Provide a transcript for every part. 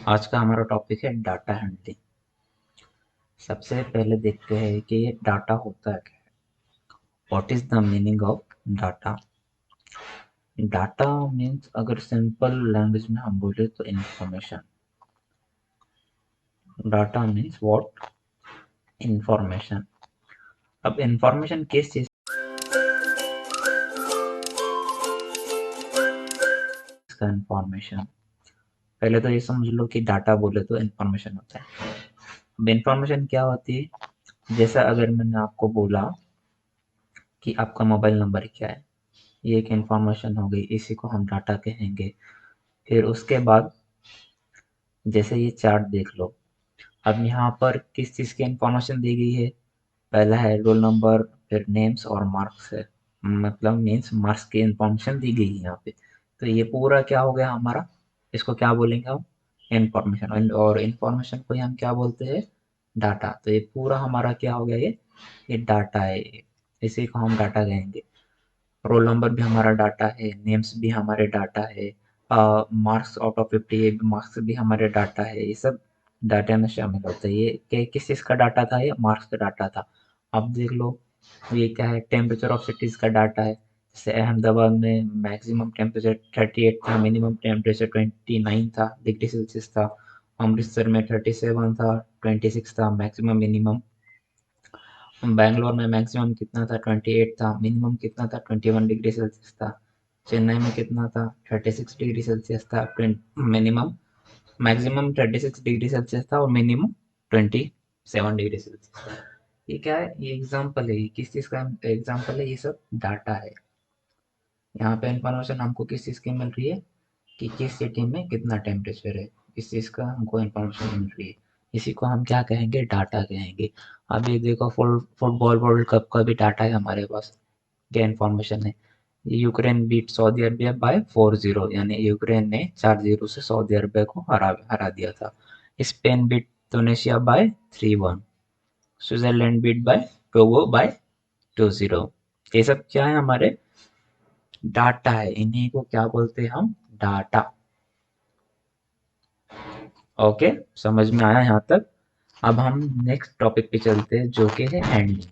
आज का हमारा टॉपिक है डाटा हैंडलिंग। सबसे पहले देखते हैं कि ये डाटा होता है क्या है। What is the meaning of data. Data means अगर सिंपल लैंग्वेज में हम बोले तो information. Data means what, information. अब इंफॉर्मेशन किस चीज का इंफॉर्मेशन। पहले तो ये समझ लो कि डाटा बोले तो इंफॉर्मेशन होता है। अब इंफॉर्मेशन क्या होती है, जैसा अगर मैंने आपको बोला कि आपका मोबाइल नंबर क्या है, ये एक इंफॉर्मेशन हो गई, इसी को हम डाटा कहेंगे। फिर उसके बाद जैसे ये चार्ट देख लो। अब यहाँ पर किस चीज़ की इंफॉर्मेशन दी गई है। पहला है रोल नंबर, फिर नेम्स और मार्क्स है, मतलब मीन्स मार्क्स की इंफॉर्मेशन दी गई है यहाँ पे। तो ये पूरा क्या हो गया हमारा, इसको क्या बोलेंगे हम, इंफॉर्मेशन। और इंफॉर्मेशन को ही हम क्या बोलते हैं, डाटा। तो ये पूरा हमारा क्या हो गया, ये डाटा है। इसी को हम डाटा कहेंगे। रोल नंबर भी हमारा डाटा है, नेम्स भी हमारे डाटा है, मार्क्स आउट ऑफ 50 ये मार्क्स भी हमारे डाटा है। ये सब डाटा में शामिल होता है। ये किस चीज़ का डाटा था, ये मार्क्स का डाटा था। अब देख लो, ये क्या है, टेम्परेचर ऑफ सिटीज का डाटा है। जैसे अहमदाबाद में मैक्सिमम टेम्परेचर 38 था, मिनिमम टेम्परेचर 29 था, डिग्री सेल्सियस था। अमृतसर में 37 था, 26 था मैक्सिमम मिनिमम। बैंगलोर में मैक्सिमम कितना था, 28 था। मिनिमम कितना था, 21 डिग्री सेल्सियस था। चेन्नई में कितना था, 36 डिग्री सेल्सियस था। मिनिमम, मैक्सिमम 36 डिग्री सेल्सियस था और मिनिमम 27 डिग्री सेल्सियस था। ये क्या है, ये एग्जाम्पल है। ये किस चीज़ का एग्जाम्पल है, ये सब डाटा है। यहाँ पे इंफॉर्मेशन हमको किस चीज़ की मिल रही है कि किस सिटी में कितना टेम्परेचर है, इस चीज़ का हमको इंफॉर्मेशन मिल रही है। इसी को हम क्या कहेंगे, डाटा कहेंगे। अब ये देखो, फुटबॉल वर्ल्ड कप का भी डाटा है हमारे पास। क्या इंफॉर्मेशन है, Ukraine beat Saudi Arabia by 4-0, यानी यूक्रेन ने 4-0 से सऊदी अरबिया को हरा हरा दिया था। Spain beat Tunisia by 3-1। Switzerland beat by Togo by 2-0। ये सब क्या है, हमारे डाटा है। इन्हीं को क्या बोलते हैं हम, डाटा। ओके, समझ में आया यहाँ तक। अब हम नेक्स्ट टॉपिक पे चलते हैं, जो कि है हैंडलिंग।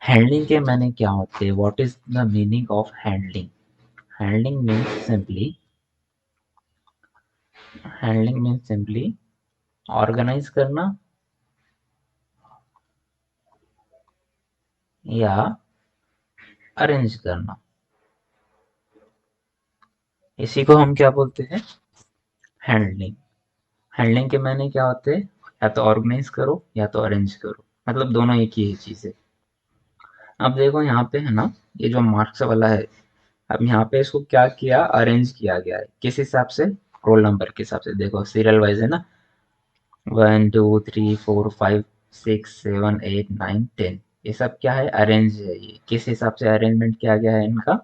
हैंडलिंग के माने क्या होते हैं, what is the meaning of handling. Handling means simply, handling means simply organise करना या अरेंज करना। इसी को हम क्या बोलते हैं, हैंडलिंग। हैंडलिंग के माने क्या होते हैं, या तो ऑर्गेनाइज करो या तो अरेंज करो, मतलब दोनों एक ही चीज है। अब देखो यहाँ पे है ना, ये जो मार्क्स वाला है, अब यहाँ पे इसको क्या किया, अरेंज किया गया है। किस हिसाब से, रोल नंबर के हिसाब से। देखो सीरियल वाइज है ना, 1 2 3 4 5 6 7 8 9 10। ये सब क्या है, अरेंज है। ये किस हिसाब से अरेंजमेंट किया गया है इनका,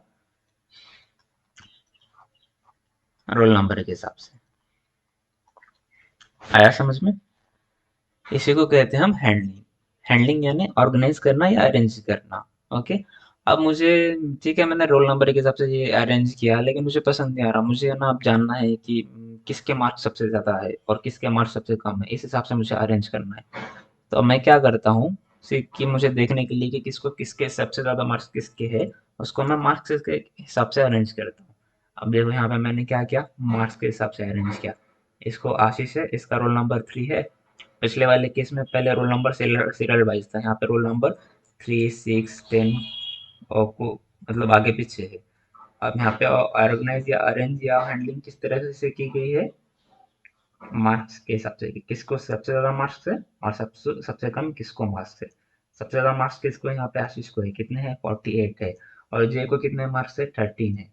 रोल नंबर के हिसाब से। आया समझ में। इसी को कहते हैं हम हैंडलिंग। हैंडलिंग यानी ऑर्गेनाइज करना या अरेंज करना। ओके। अब मुझे, ठीक है, मैंने रोल नंबर के हिसाब से ये अरेंज किया, लेकिन मुझे पसंद नहीं आ रहा। मुझे ना अब जानना है कि किसके मार्क्स सबसे ज्यादा है और किसके मार्क्स सबसे कम है। इस हिसाब से मुझे अरेंज करना है। तो अब मैं क्या करता हूँ, कि मुझे देखने के लिए कि किसको, किसके सबसे ज्यादा मार्क्स किसके है, उसको मैं मार्क्स के हिसाब से अरेंज करता हूँ। अब देखो यहाँ पे मैंने क्या किया, मार्क्स के हिसाब से अरेंज किया। इसको आशीष है, इसका रोल नंबर 3 है। पिछले वाले केस में पहले रोल नंबर सीरियल वाइज था, यहाँ पे रोल नंबर 3 6 10 और को मतलब आगे पीछे है। अब यहाँ पे ऑर्गेनाइज या अरेंज या हैंडलिंग किस तरह से की गई है, मार्क्स के हिसाब से कि किसको सबसे ज्यादा मार्क्स है और सबसे सबसे कम किसको मार्क्स है। सबसे ज्यादा मार्क्स किसको है, यहाँ पे आशीष को है, कितने हैं, 48 है। और जय को कितने मार्क्स है, 13 है।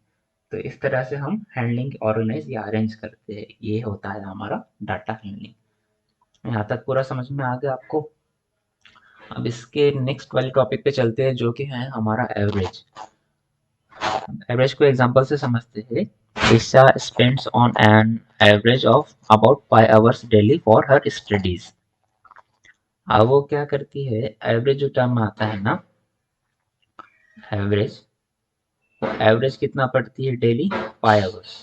तो इस तरह से हम हैंडलिंग ऑर्गेनाइज या अरेंज करते हैं। ये होता है हमारा डाटा हैंडलिंग। यहाँ तक पूरा समझ में आ गया आपको। अब इसके नेक्स्ट वाले टॉपिक पे चलते हैं, जो कि है हमारा एवरेज। एवरेज को एग्जांपल से समझते हैं। Isha spends on an average of about 5 hours daily for her studies. अब वो क्या करती है, एवरेज जो टर्म आता है ना, एवरेज, वो एवरेज कितना पढ़ती है डेली, 5 hours।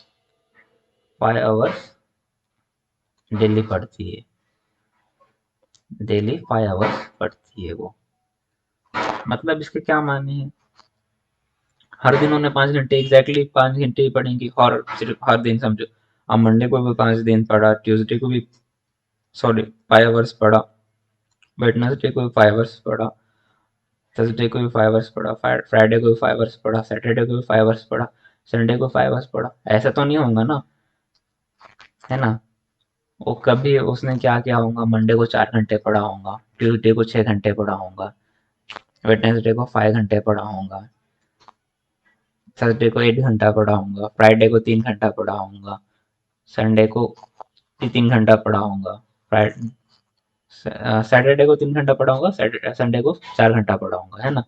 5 hours डेली पढ़ती है, डेली 5 आवर्स पढ़ती है वो। मतलब इसके क्या माने हैं, हर दिन उन्हें 5 घंटे, एग्जैक्टली 5 घंटे ही पढ़ेंगी, और सिर्फ हर दिन समझो, अब मंडे को भी 5 दिन पढ़ा, ट्यूसडे को भी, सॉरी, 5 आवर्स पढ़ा, वेडनेसडे को भी 5 आवर्स पढ़ा, थर्सडे को भी 5 आवर्स पढ़ा, फ्राइडे को भी 5 आवर्स पढ़ा, सैटरडे को भी 5 आवर्स पढ़ा, संडे को 5 आवर्स पढ़ा, ऐसा तो नहीं होगा ना, है ना। वो कभी उसने क्या किया होगा, मंडे को 4 घंटे पढ़ा होगा, ट्यूसडे को 6 घंटे पढ़ा होगा, वेडनेसडे को 5 घंटे पढ़ा होगा, थर्सडे को 1 घंटा पढ़ा होगा, फ्राइडे को 3 घंटा पढ़ा होगा, संडे को 3 घंटा पढ़ा होगा, फ्राइडे सैटरडे को 3 घंटा पढ़ा होगा, संडे को 4 घंटा पढ़ा होगा, है ना।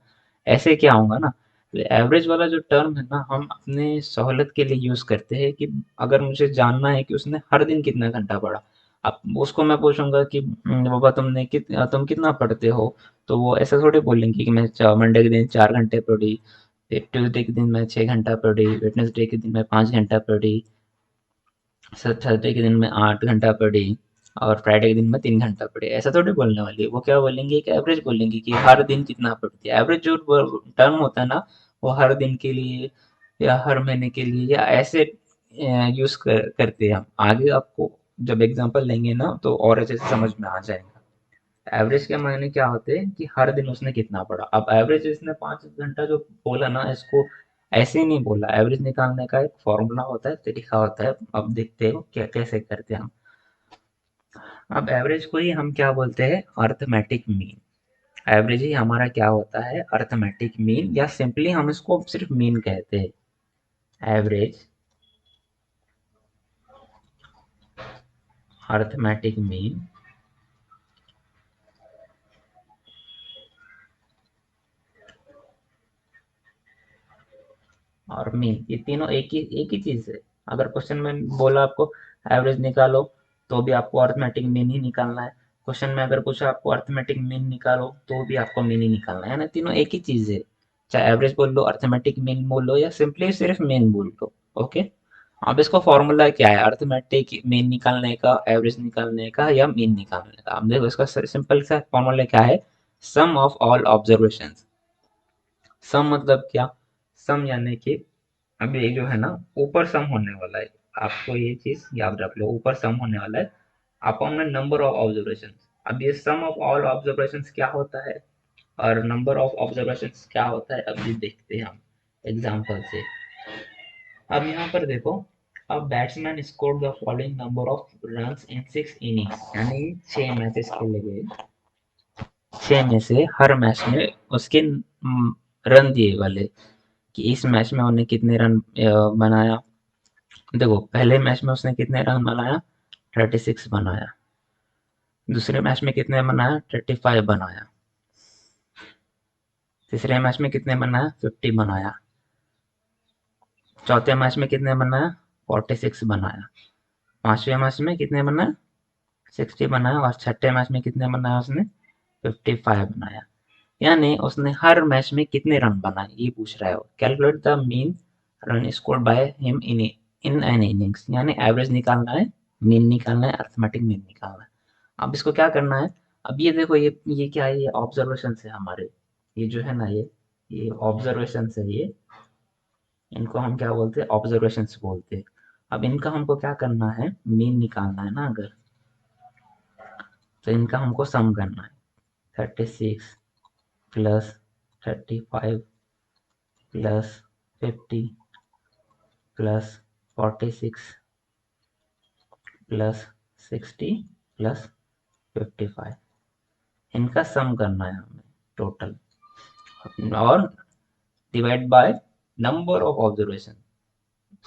ऐसे क्या होगा ना, एवरेज वाला जो टर्म है ना, हम अपने सहूलत के लिए यूज करते हैं कि अगर मुझे जानना है कि उसने हर दिन कितना घंटा पढ़ा, अब उसको मैं पूछूंगा कि बाबा तुम कितना पढ़ते हो, तो वो ऐसा थोड़ी बोलेंगे कि मैं मंडे के दिन 4 घंटे पढ़ी, फिर ट्यूसडे के दिन मैं 6 घंटा पढ़ी, वेडनेसडे के दिन मैं 5 घंटा पढ़ी, थर्सडे के दिन में 8 घंटा पढ़ी, और फ्राइडे के दिन में 3 घंटा पढ़ी, ऐसा थोड़ी बोलने वाली है। वो क्या बोलेंगे, एक एवरेज बोलेंगे कि हर दिन कितना पढ़ती है। एवरेज जो टर्म होता है ना, वो हर दिन के लिए या हर महीने के लिए या ऐसे यूज करते हैं हम। आगे आपको जब एग्जांपल लेंगे ना, तो और अच्छे से समझ में आ जाएगा। एवरेज के मायने क्या होते हैं कि हर दिन उसने कितना पढ़ा। अब एवरेज इसने 5 घंटा जो बोला ना, इसको ऐसे ही नहीं बोला, एवरेज निकालने का एक फॉर्मूला होता है, तरीका होता है। अब देखते हो क्या कैसे करते हैं हम। अब एवरेज को ही हम क्या बोलते हैं, अर्थमेटिक मीन। एवरेज ही हमारा क्या होता है, अर्थमेटिक मीन, या सिंपली हम इसको सिर्फ मीन कहते हैं। एवरेज, अर्थमेटिक मीन और मीन, ये तीनों एक ही चीज है। अगर क्वेश्चन में बोला आपको एवरेज निकालो, तो भी आपको अर्थमेटिक मीन ही निकालना है। क्वेश्चन में अगर पूछा आपको अर्थमेटिक मीन निकालो, तो भी आपको मीन ही निकालना है ना। तीनों एक ही चीज है, चाहे एवरेज बोल लो, अर्थमेटिक मीन बोल लो, या सिंपली सिर्फ मीन बोल लो। ओके। अब इसका फॉर्मूला क्या है, अर्थमेटिक मीन निकालने का, एवरेज निकालने का, या मीन निकालने का। अब देखो इसका सिंपल सा फॉर्मूला क्या है, सम ऑफ ऑल ऑब्जर्वेशंस। सम मतलब क्या, सम यानी कि अब ये जो है ना, ऊपर सम होने वाला है। आपको ये चीज याद रख लो, ऊपर सम होने वाला है upon the number of observation. अब ये सम ऑफ ऑल ऑब्जर्वेशन क्या होता है और नंबर ऑफ ऑब्जर्वेशन क्या होता है, अब ये देखते हैं हम एग्जांपल से। अब यहाँ पर देखो, अब batsman scored the following number of runs in 6 innings, यानी 6 मैचेस खेले गए, 6 में से हर मैच में उसके रन दिए वाले, कि इस मैच में उन्हें कितने रन बनाया। देखो पहले मैच में उसने कितने रन बनाया, 36 बनाया। दूसरे मैच में कितने बनाया, 35 बनाया। तीसरे मैच में कितने बनाया, 50 बनाया। चौथे मैच में कितने बनाया, 46 बनाया। पांचवें मैच में कितने बनाया, 60 बनाया। और छठे मैच में कितने बनाया उसने, 55 बनाया। यानी उसने हर मैच में कितने रन बनाए, ये पूछ रहा है वो। Calculate the mean run scored by him in an innings, यानी एवरेज निकालना है, मीन निकालना है, अर्थमेटिक मीन निकालना है। अब इसको क्या करना है, अब ये देखो, ये क्या है, ये ऑब्जर्वेशन है हमारे, ये जो है ना, ये ऑब्जर्वेशन है ये। इनको हम क्या बोलते हैं, ऑब्जर्वेशन बोलते हैं। अब इनका हमको क्या करना है, मीन निकालना है ना अगर, तो इनका हमको सम करना है। 36 plus 35 plus 50 plus 46 plus 60 plus 55, इनका सम करना है हमें टोटल, और divide by number of observation.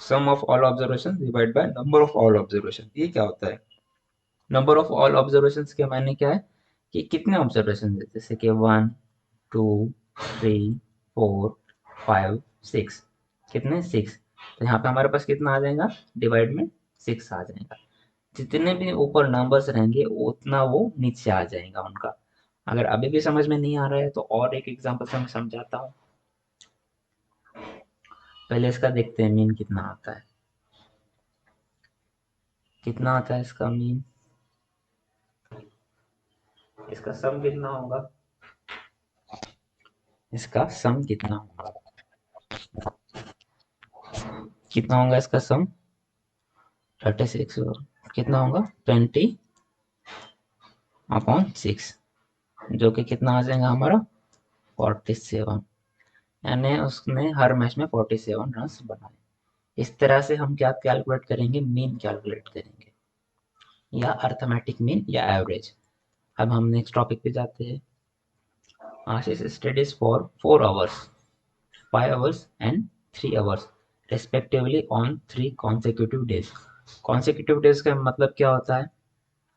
Sum of all observation divide by number of all observation, ये क्या होता है। नंबर ऑफ ऑल ऑब्जर्वेशन के मायने क्या है, कि कितने ऑब्जर्वेशन है, जैसे कि 1 2 3 4 5 6, कितने 6, तो यहाँ पे हमारे पास कितना आ जाएगा, डिवाइड में 6 आ जाएगा। जितने भी ऊपर नंबर्स रहेंगे उतना वो नीचे आ जाएगा उनका। अगर अभी भी समझ में नहीं आ रहा है, तो और एक एग्जांपल से मैं समझाता हूँ। पहले इसका देखते हैं मीन कितना आता है, कितना आता है इसका मीन। इसका सम कितना होगा? इसका सम कितना होगा? कितना होगा इसका सम? 36 कितना होगा? 20/6, जो कि कितना आ जाएगा हमारा? 47। यानी उसने हर मैच में 47 रन बनाए। इस तरह से हम क्या कैलकुलेट करेंगे? मीन कैलकुलेट करेंगे, या अर्थमेटिक मीन, या एवरेज। अब हम नेक्स्ट टॉपिक पे जाते हैं। आशीष studies for 4 hours, 5 hours and 3 hours respectively on 3 consecutive days। consecutive days का मतलब क्या होता है?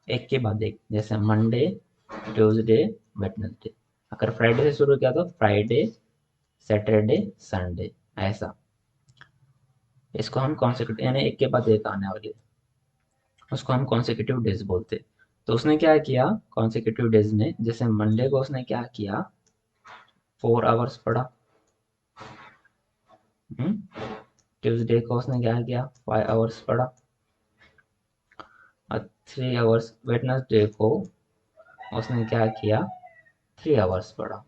एक के बाद एक, जैसे मंडे, ट्यूसडे, वेडनेसडे। अगर फ्राइडे से शुरू किया तो फ्राइडे, सैटरडे, संडे, ऐसा। इसको हम कॉन्सेक्यूटिव, यानी एक के बाद एक आने वाली, उसको हम कॉन्सेक्यूटिव डेज बोलते हैं। तो उसने क्या किया कॉन्सेक्यूटिव डेज में? जैसे मंडे को उसने क्या किया? 4 hours पढ़ा। ट्यूसडे को उसने क्या किया? 5 hours पढ़ा। और 3 hours वेडनेसडे को उसने क्या किया? 3 hours पढ़ा।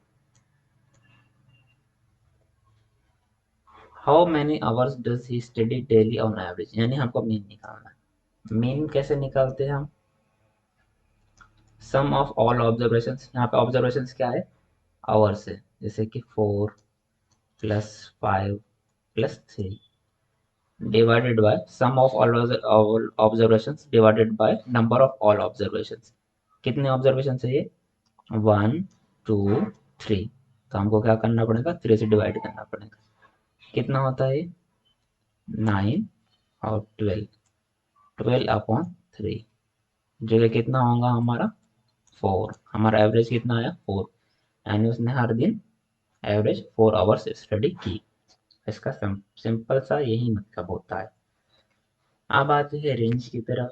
How many hours does he study daily on average, यानी हमको मीन निकालना है। मीन कैसे निकालते हैं हम? सम ऑफ ऑल ऑब्जर्वेशंस, यहाँ पे ऑब्जर्वेशंस क्या है? आवर्स है, जैसे कि 4 + 5 + 3 divided by sum of all observations divided by number of all observations. कितने ऑब्जर्वेशन है ये? 1, 2, 3। तो हमको क्या करना पड़ेगा? 3 से डिवाइड करना पड़ेगा। कितना होता है? 9 और 12, 12/3, जो कि कितना होगा हमारा? 4। हमारा एवरेज कितना आया? 4। यानी उसने हर दिन एवरेज 4 hours स्टडी की। इसका सिंपल सा यही मतलब होता है। अब आते हैं रेंज की तरफ।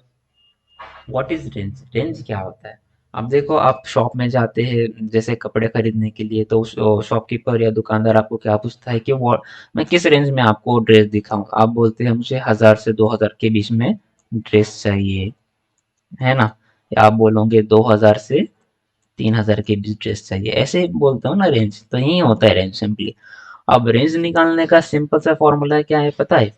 What is range? रेंज क्या होता है? अब देखो, आप शॉप में जाते हैं जैसे कपड़े खरीदने के लिए, तो शॉपकीपर या दुकानदार आपको क्या पूछता है कि वो मैं किस रेंज में आपको ड्रेस दिखाऊं? आप बोलते हैं मुझे 1000 से 2000 के बीच में ड्रेस चाहिए, है ना? या आप बोलोगे 2000 से 3000 के बीच ड्रेस चाहिए, ऐसे बोलते हो ना रेंज। तो यही होता है रेंज सिंपली। अब रेंज निकालने का सिंपल सा फॉर्मूला क्या है पता है?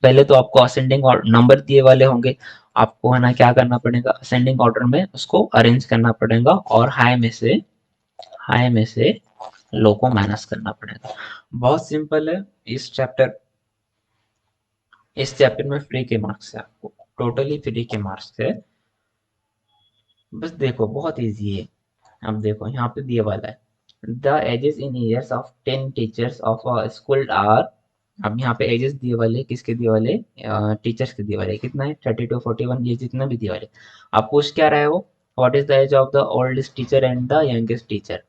पहले तो आपको असेंडिंग और नंबर दिए वाले होंगे, आपको है ना क्या करना पड़ेगा? असेंडिंग ऑर्डर में उसको अरेंज करना पड़ेगा, और हाई में से लो को माइनस करना पड़ेगा। बहुत सिंपल है। इस चैप्टर इस चैप्टर में फ्री के मार्क्स है, आपको टोटली फ्री के मार्क्स है। बस देखो, बहुत इजी है। अब देखो यहाँ पे दिया वाला है, the ages in years of 10 teachers of a school are. अब यहाँ पे एजेस दिए वाले, किसके दिए वाले? टीचर्स के दिए वाले। कितना है? 32, 41, ये जितना भी दिए वाले। अब पूछ क्या रहा है वो? What is the age of the oldest teacher and the youngest teacher.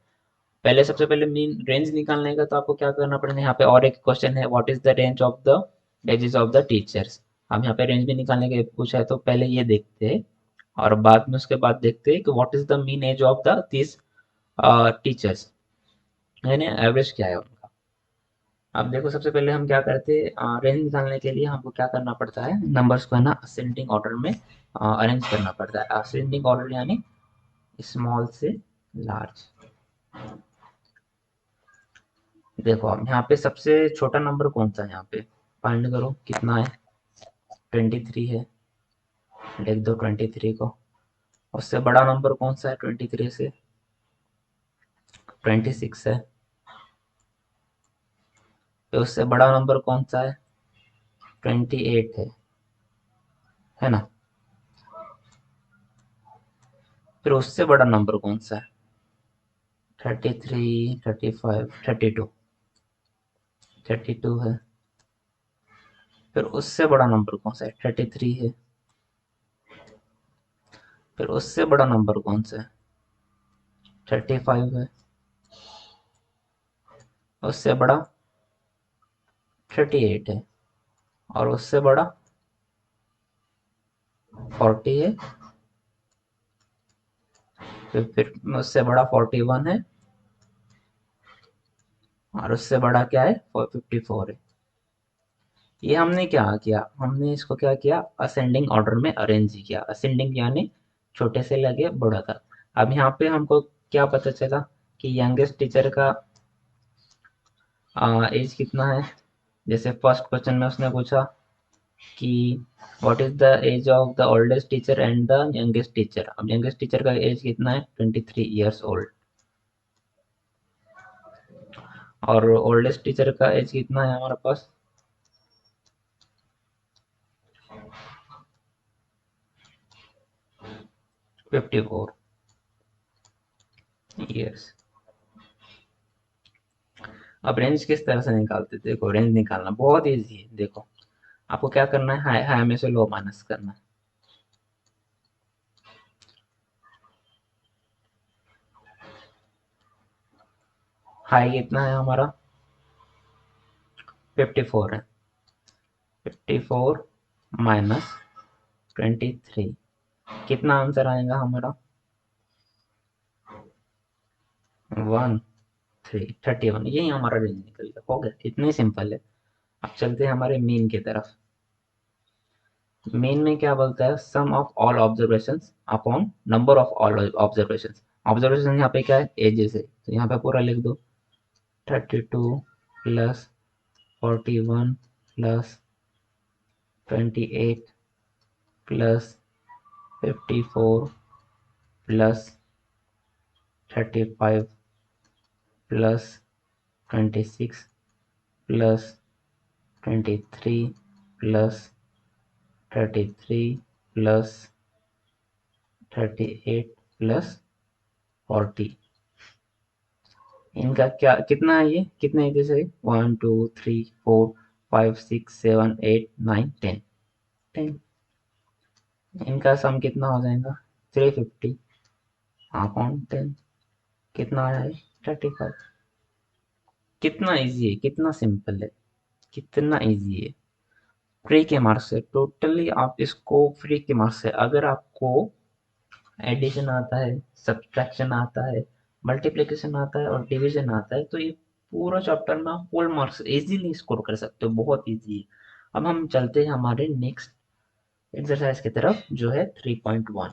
पहले, सबसे पहले मीन रेंज निकालने का, तो आपको क्या करना पड़ेगा? यहाँ पे और एक क्वेश्चन है, what is the range of the ages of the teachers. अब यहाँ पे रेंज भी निकालने के पूछा है, तो पहले ये देखते हैं, और बाद में उसके बाद देखते हैं कि what is the mean age of the this teachers, यानी एवरेज क्या है उनका। अब देखो, सबसे पहले हम क्या करते हैं? रेंज निकालने के लिए हमको क्या करना पड़ता है? नंबर्स को है ना असेंडिंग ऑर्डर में अरेंज करना पड़ता है। असेंडिंग ऑर्डर यानी स्मॉल से लार्ज। देखो, अब यहाँ पे सबसे छोटा नंबर कौन सा है? यहाँ पे फाइंड करो कितना है? 23 है। लिख दो 23 को। उससे बड़ा नंबर कौन सा है 23 से? 26 है। फिर उससे बड़ा नंबर कौन सा है? 28 है ना? फिर उससे बड़ा नंबर कौन सा है? 33, 35, 32, 32 है। फिर उससे बड़ा नंबर कौन सा है? 33 है। फिर उससे बड़ा नंबर कौन सा है? 35 है। उससे बड़ा 38 है। और उससे बड़ा 40 है। फिर उससे बड़ा 41 है। और उससे बड़ा क्या है? 54 है। ये हमने क्या किया? हमने इसको क्या किया? असेंडिंग ऑर्डर में अरेंज किया। असेंडिंग यानी छोटे से लगे बड़ा तक। अब यहाँ पे हमको क्या पता चला कि यंगेस्ट टीचर का एज कितना है। जैसे फर्स्ट क्वेश्चन में उसने पूछा कि what is the age of the oldest teacher and the youngest teacher. अब यंगेस्ट टीचर का एज कितना है, 23 ईयर्स ओल्ड। और ओल्डेस्ट टीचर का एज कितना है हमारे पास, 54 ईयर्स। अब रेंज किस तरह से निकालते थे, देखो रेंज निकालना बहुत इजी है। देखो आपको क्या करना है, हाई हाई में से लो माइनस करना है। हाई कितना है हमारा, 54 है। 54 माइनस 23, कितना आंसर आएगा हमारा, 31। यही हमारा रेंज निकल गया, हो गया, इतनी सिंपल है। अब चलते हैं हमारे मीन की तरफ। मीन में क्या बोलता है, sum of all observations upon number of all observations. Observation यहाँ पे क्या है, एजेस है, तो यहाँ पे पूरा लिख दो, 32 plus 41 plus 28 plus 54 plus 35 plus 26 plus 23 plus 33 plus 38 plus 40। इनका क्या कितना है, ये कितने एजेस है, 1 2 3 4 5 6 7 8 9 10। 10, इनका सम कितना हो जाएगा, 350 अपॉन 10, कितना आया है, 35। कितना इजी है, कितना सिंपल है, कितना इजी है। फ्री के मार्क्स से टोटली आप इसको फ्री के मार्क्स से, अगर आपको एडिशन आता है, सब्ट्रैक्शन आता है, मल्टीप्लिकेशन आता है और डिवीजन आता है, तो ये पूरा चैप्टर में आप फुल मार्क्स इजीली स्कोर कर सकते हो, बहुत इजी है। अब हम चलते हैं हमारे नेक्स्ट एक्सरसाइज की तरफ, जो है 3.1।